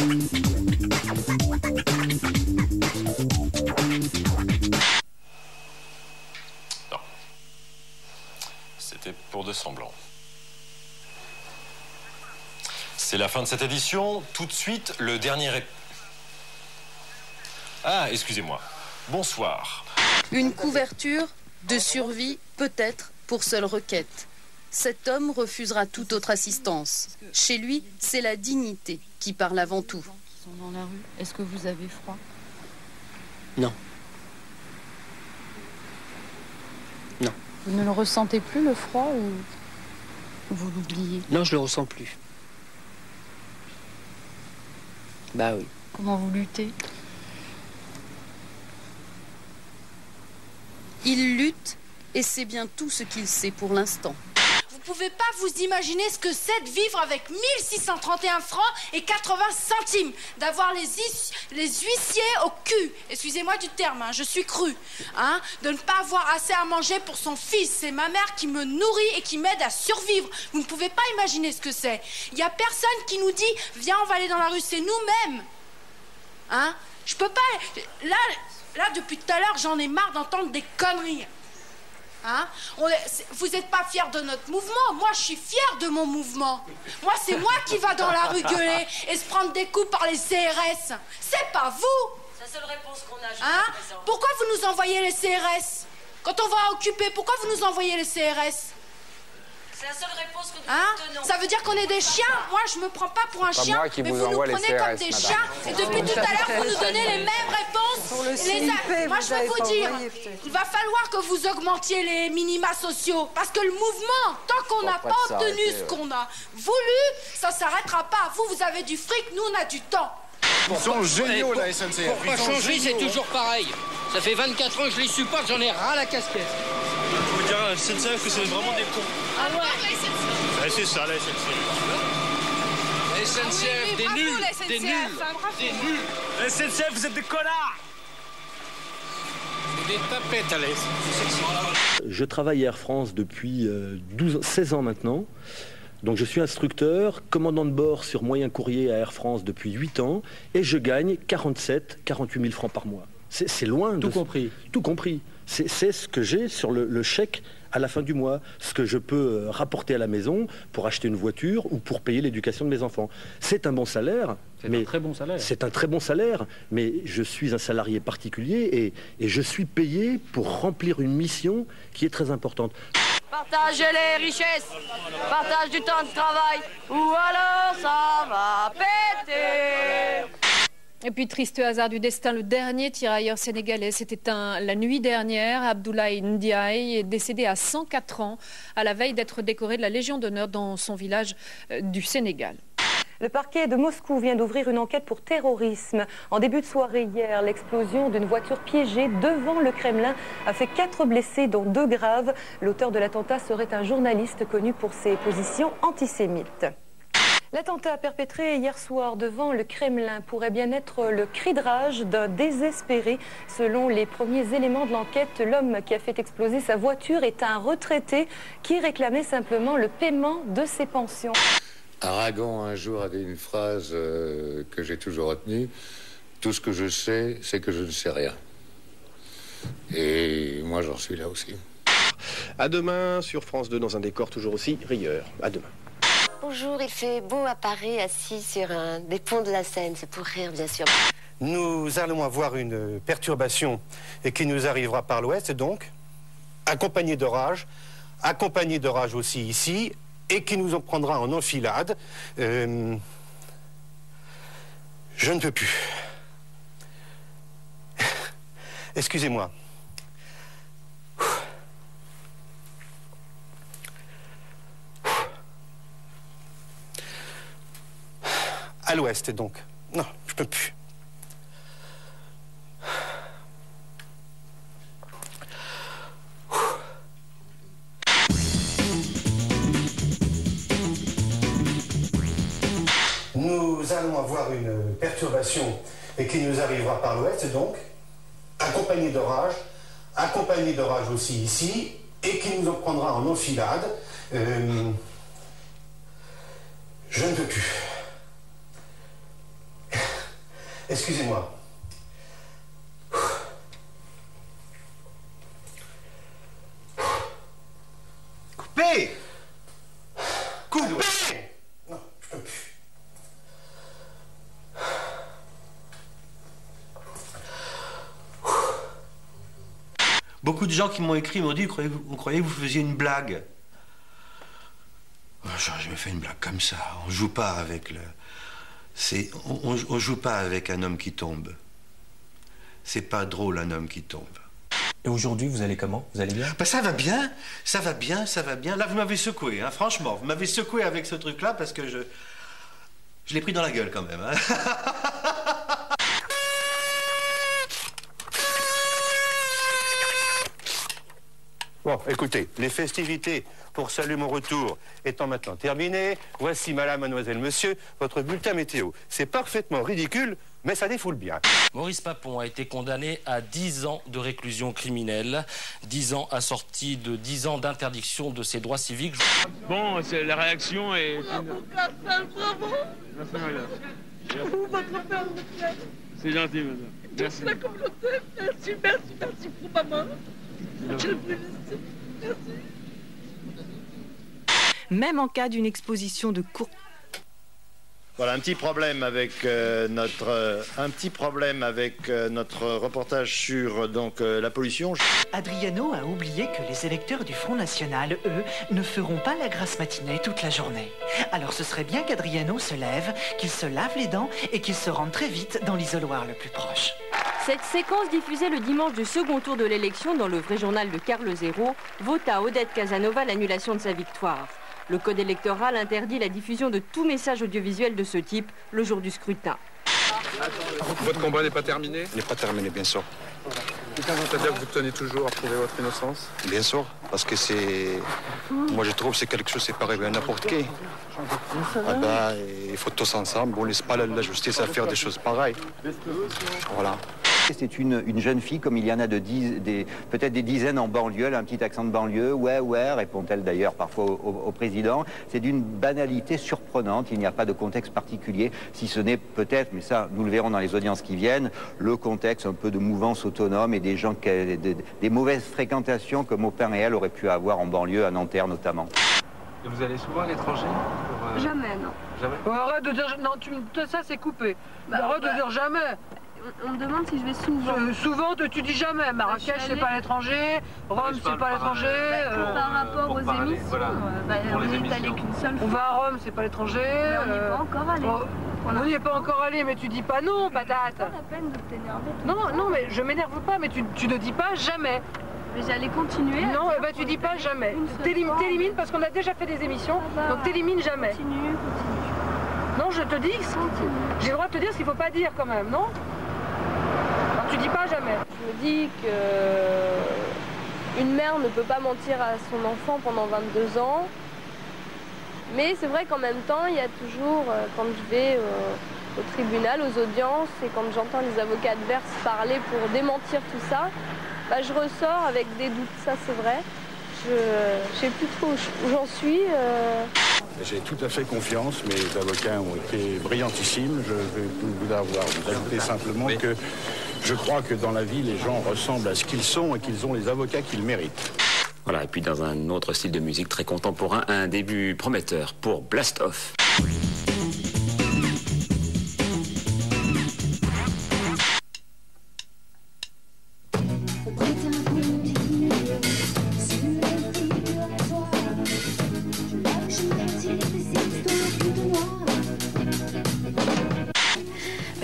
Non. C'était pour de semblant. C'est la fin de cette édition. Tout de suite, le dernier... Ah, excusez-moi. Bonsoir. Une couverture de survie, peut-être, pour seule requête. Cet homme refusera toute autre assistance. Chez lui, c'est la dignité qui parle avant tout. Qui sont dans la rue. Est-ce que vous avez froid? Non. Non. Vous ne le ressentez plus, le froid, ou vous l'oubliez? Non, je le ressens plus. Bah oui. Comment vous luttez? Il lutte et c'est bien tout ce qu'il sait pour l'instant. Vous pouvez pas vous imaginer ce que c'est de vivre avec 1631 francs et 80 centimes, d'avoir les huissiers au cul, excusez-moi du terme, hein, je suis crue, hein, de ne pas avoir assez à manger pour son fils. C'est ma mère qui me nourrit et qui m'aide à survivre. Vous ne pouvez pas imaginer ce que c'est. Il y a personne qui nous dit viens, on va aller dans la rue, c'est nous-mêmes. Hein, je peux pas. Là depuis tout à l'heure, j'en ai marre d'entendre des conneries. Hein? Vous n'êtes pas fiers de notre mouvement. Moi, je suis fière de mon mouvement. Moi, c'est moi qui va dans la rue gueuler et se prendre des coups par les CRS. C'est pas vous. C'est la seule réponse qu'on a. Hein? Pourquoi vous nous envoyez les CRS? Quand on va occuper, pourquoi vous nous envoyez les CRS? C'est la seule réponse que nous tenons. Ça veut dire qu'on est des chiens? Moi, je me prends pas pour un chien, mais vous nous prenez comme des chiens. Et depuis tout à l'heure, vous nous donnez les mêmes réponses. Moi, je vais vous dire, il va falloir que vous augmentiez les minima sociaux. Parce que le mouvement, tant qu'on n'a pas obtenu ce qu'on a voulu, ça s'arrêtera pas. Vous avez du fric, nous, on a du temps. Ils sont géniaux, la SNCF. Pour pas changer, c'est toujours pareil. Ça fait 24 ans que je les supporte, j'en ai ras la casquette. Je vous dire, la SNCF, que c'est vraiment des cons. Ah ouais? C'est ça, la SNCF. La SNCF, des nuls, des nuls, des nuls. La SNCF, vous êtes des connards. C'est des tapettes à l'aise. Je travaille à Air France depuis 16 ans maintenant. Donc je suis instructeur, commandant de bord sur moyen courrier à Air France depuis 8 ans et je gagne 48 000 francs par mois. C'est loin de... Tout compris. Tout compris. C'est ce que j'ai sur le chèque à la fin du mois, ce que je peux rapporter à la maison pour acheter une voiture ou pour payer l'éducation de mes enfants. C'est un bon salaire. C'est un très bon salaire. C'est un très bon salaire, mais je suis un salarié particulier et je suis payé pour remplir une mission qui est très importante. Partagez les richesses, partage du temps de travail, ou alors ça va péter. Et puis, triste hasard du destin, le dernier tirailleur sénégalais s'est éteint la nuit dernière. Abdoulaye Ndiaye est décédé à 104 ans, à la veille d'être décoré de la Légion d'honneur dans son village du Sénégal. Le parquet de Moscou vient d'ouvrir une enquête pour terrorisme. En début de soirée hier, l'explosion d'une voiture piégée devant le Kremlin a fait 4 blessés, dont 2 graves. L'auteur de l'attentat serait un journaliste connu pour ses positions antisémites. L'attentat perpétré hier soir devant le Kremlin pourrait bien être le cri de rage d'un désespéré. Selon les premiers éléments de l'enquête, l'homme qui a fait exploser sa voiture est un retraité qui réclamait simplement le paiement de ses pensions. Aragon un jour a dit une phrase que j'ai toujours retenue. Tout ce que je sais, c'est que je ne sais rien. Et moi, j'en suis là aussi. À demain sur France 2 dans un décor toujours aussi rieur. À demain. Bonjour, il fait beau à Paris, assis sur un des ponts de la Seine. C'est pour rire, bien sûr. Nous allons avoir une perturbation et qui nous arrivera par l'ouest, donc, accompagnée d'orage aussi ici, et qui nous en prendra en enfilade. Je ne peux plus. Excusez-moi. À l'ouest, donc. Non, je peux plus. Nous allons avoir une perturbation et qui nous arrivera par l'ouest, donc, accompagnée d'orage aussi ici, et qui nous en prendra en enfilade. Je ne peux plus. Excusez-moi. Coupez! Coupez! Non, je peux plus. Beaucoup de gens qui m'ont écrit m'ont dit, vous croyez que vous faisiez une blague? J'aurais jamais fait une blague comme ça. On joue pas avec le... On joue pas avec un homme qui tombe. C'est pas drôle, un homme qui tombe. Et aujourd'hui, vous allez comment? Vous allez bien? Ben, ça va bien, ça va bien, ça va bien. Là, vous m'avez secoué, hein, franchement. Vous m'avez secoué avec ce truc-là parce que je l'ai pris dans la gueule quand même. Hein. Bon, écoutez, les festivités pour saluer mon retour étant maintenant terminées, voici madame, mademoiselle, monsieur, votre bulletin météo. C'est parfaitement ridicule, mais ça défoule bien. Maurice Papon a été condamné à 10 ans de réclusion criminelle, 10 ans assortis de 10 ans d'interdiction de ses droits civiques. Bon, la réaction est... Bravo. Merci, madame. Votre père me plaît. C'est gentil, madame. Merci. La communauté, merci pour maman. Je le félicite. Merci. Même en cas d'une exposition de courte... Voilà, un petit problème avec notre reportage sur la pollution. Adriano a oublié que les électeurs du Front National, eux, ne feront pas la grasse matinée toute la journée. Alors ce serait bien qu'Adriano se lève, qu'il se lave les dents et qu'il se rende très vite dans l'isoloir le plus proche. Cette séquence diffusée le dimanche du second tour de l'élection dans le vrai journal de Carl Zéro vaut à Odette Casanova l'annulation de sa victoire. Le code électoral interdit la diffusion de tout message audiovisuel de ce type le jour du scrutin. Votre combat n'est pas terminé? Il n'est pas terminé, bien sûr. C'est-à-dire que vous tenez toujours à prouver votre innocence? Bien sûr, parce que c'est... Moi, je trouve que c'est quelque chose qui peut arriver à n'importe qui. Ah ben, il faut tous ensemble, on ne laisse pas la justice à faire des choses pareilles. Voilà. C'est une jeune fille, comme il y en a peut-être des dizaines en banlieue, elle a un petit accent de banlieue, ouais, répond-elle d'ailleurs parfois au président. C'est d'une banalité surprenante, il n'y a pas de contexte particulier, si ce n'est peut-être, mais ça nous le verrons dans les audiences qui viennent, le contexte un peu de mouvance autonome et des gens, des mauvaises fréquentations que Maupin et elle auraient pu avoir en banlieue, à Nanterre notamment. Et vous allez souvent à l'étranger pour, Jamais, non. Jamais? Arrête de dire... Non, ça c'est coupé. Arrête de dire jamais. On me demande si je vais souvent. Souvent, tu dis jamais. Marrakech, c'est pas à l'étranger. Rome, c'est pas à l'étranger. Par rapport aux émissions, voilà. On n'est allé qu'une seule fois. On va à Rome, c'est pas à l'étranger. On n'y est pas encore allé. On n'y est pas encore allé, mais tu dis pas non, patate. C'est pas la peine de t'énerver. Non, mais je m'énerve pas, mais tu ne dis pas jamais. Mais j'allais continuer. Non, tu dis pas jamais. T'élimines parce qu'on a déjà fait des émissions, donc t'élimines jamais. Continue. Non, je te dis, j'ai le droit de te dire ce qu'il faut pas dire quand même, non? Tu dis pas jamais. Je me dis que une mère ne peut pas mentir à son enfant pendant 22 ans. Mais c'est vrai qu'en même temps, il y a toujours, quand je vais au tribunal, aux audiences, et quand j'entends les avocats adverses parler pour démentir tout ça, je ressors avec des doutes, ça c'est vrai. Je sais plus trop où j'en suis. J'ai tout à fait confiance, mes avocats ont été brillantissimes. Je vais vous ajouter simplement que je crois que dans la vie, les gens ressemblent à ce qu'ils sont et qu'ils ont les avocats qu'ils méritent. Voilà, et puis dans un autre style de musique très contemporain, un début prometteur pour Blast Off.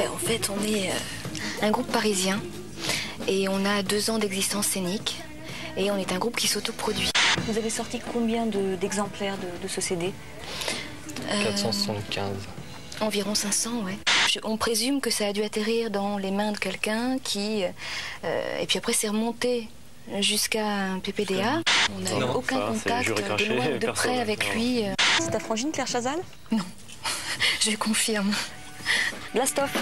En fait, on est un groupe parisien et on a 2 ans d'existence scénique et on est un groupe qui s'autoproduit. Vous avez sorti combien d'exemplaires de ce CD? 475. Environ 500, ouais. On présume que ça a dû atterrir dans les mains de quelqu'un qui... et puis après, c'est remonté jusqu'à un PPDA. On n'a eu aucun contact de loin ou de près avec lui. C'est ta frangine, Claire Chazal? Non, je confirme. Blast Off.